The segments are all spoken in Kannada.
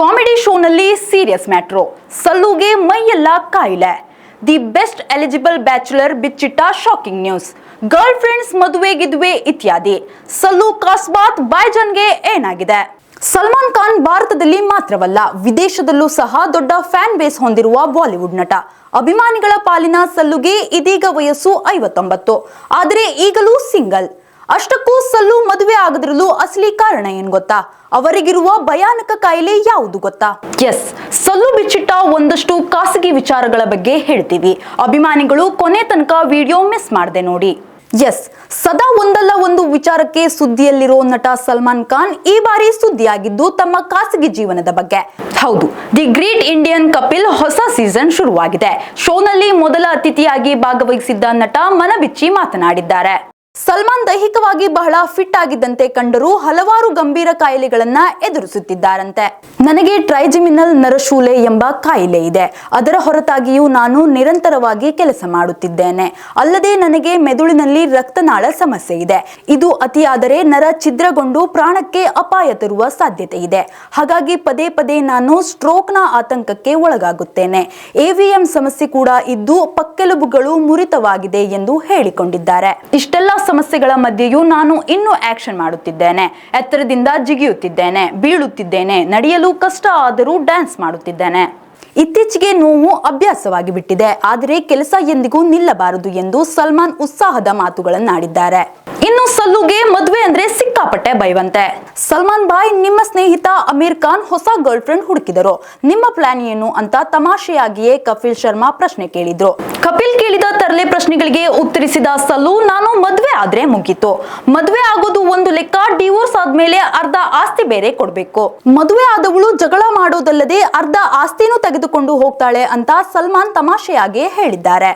ಕಾಮಿಡಿ ಶೋನಲ್ಲಿ ಸೀರಿಯಸ್ ಮ್ಯಾಟ್ರೋ, ಸಲ್ಲುಗೆ ಮೈಯೆಲ್ಲ ಕಾಯಿಲೆ. ದಿ ಬೆಸ್ಟ್ ಎಲಿಜಿಬಲ್ ಬ್ಯಾಚುಲರ್ ಬಿಚ್ಚಿಟ್ಟ ಶಾಕಿಂಗ್ ನ್ಯೂಸ್. ಗರ್ಲ್ ಫ್ರೆಂಡ್ಸ್ ಮದುವೆ ಗಿದುವೆ ಇತ್ಯಾದಿ. ಸಲ್ಲು ಕಾಸ್ಬಾತ್ ಬಾಯ್ಜನ್ಗೆ ಏನಾಗಿದೆ? ಸಲ್ಮಾನ್ ಖಾನ್ ಭಾರತದಲ್ಲಿ ಮಾತ್ರವಲ್ಲ, ವಿದೇಶದಲ್ಲೂ ಸಹ ದೊಡ್ಡ ಫ್ಯಾನ್ ಬೇಸ್ ಹೊಂದಿರುವ ಬಾಲಿವುಡ್ ನಟ. ಅಭಿಮಾನಿಗಳ ಪಾಲಿನ ಸಲ್ಲುಗೆ ಇದೀಗ ವಯಸ್ಸು 59. ಆದರೆ ಈಗಲೂ ಸಿಂಗಲ್. ಅಷ್ಟಕ್ಕೂ ಸಲ್ಲು ಮದುವೆ ಆಗದಿರಲು ಅಸಲಿ ಕಾರಣ ಏನ್ ಗೊತ್ತಾ? ಅವರಿಗಿರುವ ಭಯಾನಕ ಕಾಯಿಲೆ ಯಾವುದು ಗೊತ್ತಾ? ಎಸ್, ಸಲ್ಲು ಬಿಚ್ಚಿಟ್ಟ ಒಂದಷ್ಟು ಖಾಸಗಿ ವಿಚಾರಗಳ ಬಗ್ಗೆ ಹೇಳ್ತೀವಿ. ಅಭಿಮಾನಿಗಳು ಕೊನೆ ತನಕ ವಿಡಿಯೋ ಮಿಸ್ ಮಾಡದೆ ನೋಡಿ. ಎಸ್, ಸದಾ ಒಂದಲ್ಲ ಒಂದು ವಿಚಾರಕ್ಕೆ ಸುದ್ದಿಯಲ್ಲಿರೋ ನಟ ಸಲ್ಮಾನ್ ಖಾನ್ ಈ ಬಾರಿ ಸುದ್ದಿಯಾಗಿದ್ದು ತಮ್ಮ ಖಾಸಗಿ ಜೀವನದ ಬಗ್ಗೆ. ಹೌದು, ದಿ ಗ್ರೇಟ್ ಇಂಡಿಯನ್ ಕಪಿಲ್ ಹೊಸ ಸೀಸನ್ ಶುರುವಾಗಿದೆ. ಶೋನಲ್ಲಿ ಮೊದಲ ಅತಿಥಿಯಾಗಿ ಭಾಗವಹಿಸಿದ್ದ ನಟ ಮನಬಿಚ್ಚಿ ಮಾತನಾಡಿದ್ದಾರೆ. ಸಲ್ಮಾನ್ ದೈಹಿಕವಾಗಿ ಬಹಳ ಫಿಟ್ ಆಗಿದ್ದಂತೆ ಕಂಡರೂ ಹಲವಾರು ಗಂಭೀರ ಕಾಯಿಲೆಗಳನ್ನ ಎದುರಿಸುತ್ತಿದ್ದಾರಂತೆ. ನನಗೆ ಟ್ರೈಜಿಮಿನಲ್ ನರಶೂಲೆ ಎಂಬ ಕಾಯಿಲೆ ಇದೆ. ಅದರ ಹೊರತಾಗಿಯೂ ನಾನು ನಿರಂತರವಾಗಿ ಕೆಲಸ ಮಾಡುತ್ತಿದ್ದೇನೆ. ಅಲ್ಲದೆ ನನಗೆ ಮೆದುಳಿನಲ್ಲಿ ರಕ್ತನಾಳ ಸಮಸ್ಯೆ ಇದೆ. ಇದು ಅತಿಯಾದರೆ ನರ ಛಿದ್ರಗೊಂಡು ಪ್ರಾಣಕ್ಕೆ ಅಪಾಯ ತರುವ ಸಾಧ್ಯತೆ ಇದೆ. ಹಾಗಾಗಿ ಪದೇ ಪದೇ ನಾನು ಸ್ಟ್ರೋಕ್ನ ಆತಂಕಕ್ಕೆ ಒಳಗಾಗುತ್ತೇನೆ. ಎವಿಎಂ ಸಮಸ್ಯೆ ಕೂಡ ಇದ್ದು ಪಕ್ಕೆಲುಬುಗಳು ಮುರಿತವಾಗಿದೆ ಎಂದು ಹೇಳಿಕೊಂಡಿದ್ದಾರೆ. ಇಷ್ಟೆಲ್ಲ ಸಮಸ್ಯೆಗಳ ಮಧ್ಯೆಯೂ ನಾನು ಇನ್ನೂ ಆಕ್ಷನ್ ಮಾಡುತ್ತಿದ್ದೇನೆ. ಎತ್ತರದಿಂದ ಜಿಗಿಯುತ್ತಿದ್ದೇನೆ, ಬೀಳುತ್ತಿದ್ದೇನೆ, ನಡೆಯಲು ಕಷ್ಟ ಆದರೂ ಡ್ಯಾನ್ಸ್ ಮಾಡುತ್ತಿದ್ದೇನೆ. ಇತ್ತೀಚೆಗೆ ನೋವು ಅಭ್ಯಾಸವಾಗಿ ಬಿಟ್ಟಿದೆ. ಆದರೆ ಕೆಲಸ ಎಂದಿಗೂ ನಿಲ್ಲಬಾರದು ಎಂದು ಸಲ್ಮಾನ್ ಉತ್ಸಾಹದ ಮಾತುಗಳನ್ನಾಡಿದ್ದಾರೆ. ಇನ್ನು ಸಲ್ಲುಗೆ ಮದುವೆ ಅಂದ್ರೆ ಸಿಕ್ಕಾಪಟ್ಟೆ ಭಯವಂತೆ. ಸಲ್ಮಾನ್ ಬಾಯ್, ನಿಮ್ಮ ಸ್ನೇಹಿತ ಅಮೀರ್ ಖಾನ್ ಹೊಸ ಗರ್ಲ್ ಫ್ರೆಂಡ್ ಹುಡುಕಿದರು. ನಿಮ್ಮ ಪ್ಲಾನ್ ಏನು ಅಂತ ತಮಾಷೆಯಾಗಿಯೇ ಕಪಿಲ್ ಶರ್ಮಾ ಪ್ರಶ್ನೆ ಕೇಳಿದ್ರು. ಕಪಿಲ್ ಕೇಳಿದ ತರಲೆ ಪ್ರಶ್ನೆಗಳಿಗೆ ಉತ್ತರಿಸಿದ ಸಲ್ಲು, ನಾನು ಮದುವೆ ಆದ್ರೆ ಮುಗೀತು. ಮದುವೆ ಆಗೋದು ಒಂದು ಲೆಕ್ಕ, ಡಿವೋರ್ಸ್ ಆದ್ಮೇಲೆ ಅರ್ಧ ಆಸ್ತಿ ಬೇರೆ ಕೊಡ್ಬೇಕು. ಮದುವೆ ಆದವಳು ಜಗಳ ಮಾಡೋದಲ್ಲದೆ ಅರ್ಧ ಆಸ್ತಿನೂ ತೆಗೆದುಕೊಂಡು ಹೋಗ್ತಾಳೆ ಅಂತ ಸಲ್ಮಾನ್ ತಮಾಷೆಯಾಗಿ ಹೇಳಿದ್ದಾರೆ.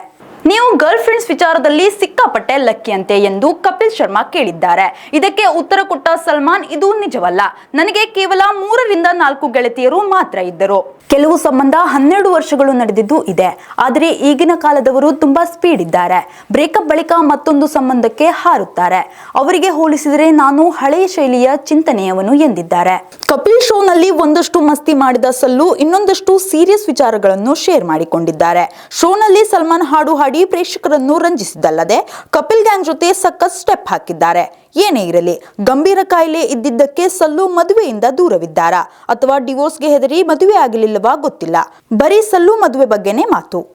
ನೀವು ಗರ್ಲ್ ಫ್ರೆಂಡ್ಸ್ ವಿಚಾರದಲ್ಲಿ ಸಿಕ್ಕಾಪಟ್ಟೆ ಲಕ್ಕಿ ಅಂತೆ ಎಂದು ಕಪಿಲ್ ಶರ್ಮಾ ಕೇಳಿದ್ದಾರೆ. ಇದಕ್ಕೆ ಉತ್ತರ ಕೊಟ್ಟ ಸಲ್ಮಾನ್, ಇದು ನಿಜವಲ್ಲ. ನನಗೆ ಕೇವಲ 3 ರಿಂದ 4 ಗೆಳತಿಯರು ಮಾತ್ರ ಇದ್ದರು. ಕೆಲವು ಸಂಬಂಧ 12 ವರ್ಷಗಳು ನಡೆದಿದ್ದು ಇದೆ. ಆದರೆ ಈಗಿನ ಕಾಲದವರು ತುಂಬಾ ಸ್ಪೀಡ್ ಇದ್ದಾರೆ. ಬ್ರೇಕಪ್ ಬಳಿಕ ಮತ್ತೊಂದು ಸಂಬಂಧಕ್ಕೆ ಹಾರುತ್ತಾರೆ. ಅವರಿಗೆ ಹೋಲಿಸಿದರೆ ನಾನು ಹಳೆಯ ಶೈಲಿಯ ಚಿಂತನೆಯವನು ಎಂದಿದ್ದಾರೆ. ಕಪಿಲ್ ಶೋನಲ್ಲಿ ಒಂದಷ್ಟು ಮಸ್ತಿ ಮಾಡಿದ ಸಲ್ಲು ಇನ್ನೊಂದಷ್ಟು ಸೀರಿಯಸ್ ವಿಚಾರಗಳನ್ನು ಶೇರ್ ಮಾಡಿಕೊಂಡಿದ್ದಾರೆ. ಶೋನಲ್ಲಿ ಸಲ್ಮಾನ್ ಹಾಡು ಹಾಡಿ ಪ್ರೇಕ್ಷಕರನ್ನು ರಂಜಿಸಿದ್ದಲ್ಲದೆ ಕಪಿಲ್ ಗ್ಯಾಂಗ್ ಜೊತೆ ಸಖತ್ ಸ್ಟೆಪ್ ಹಾಕಿದ್ದಾರೆ. ಏನೇ ಇರಲಿ, ಗಂಭೀರ ಕಾಯಿಲೆ ಇದ್ದಿದ್ದಕ್ಕೆ ಸಲ್ಲು ಮದುವೆಯಿಂದ ದೂರವಿದ್ದಾರಾ ಅಥವಾ ಡಿವೋರ್ಸ್ಗೆ ಹೆದರಿ ಮದುವೆ ಆಗಲಿಲ್ಲವಾ ಗೊತ್ತಿಲ್ಲ. ಬರೀ ಸಲ್ಲು ಮದುವೆ ಬಗ್ಗೆನೇ ಮಾತು.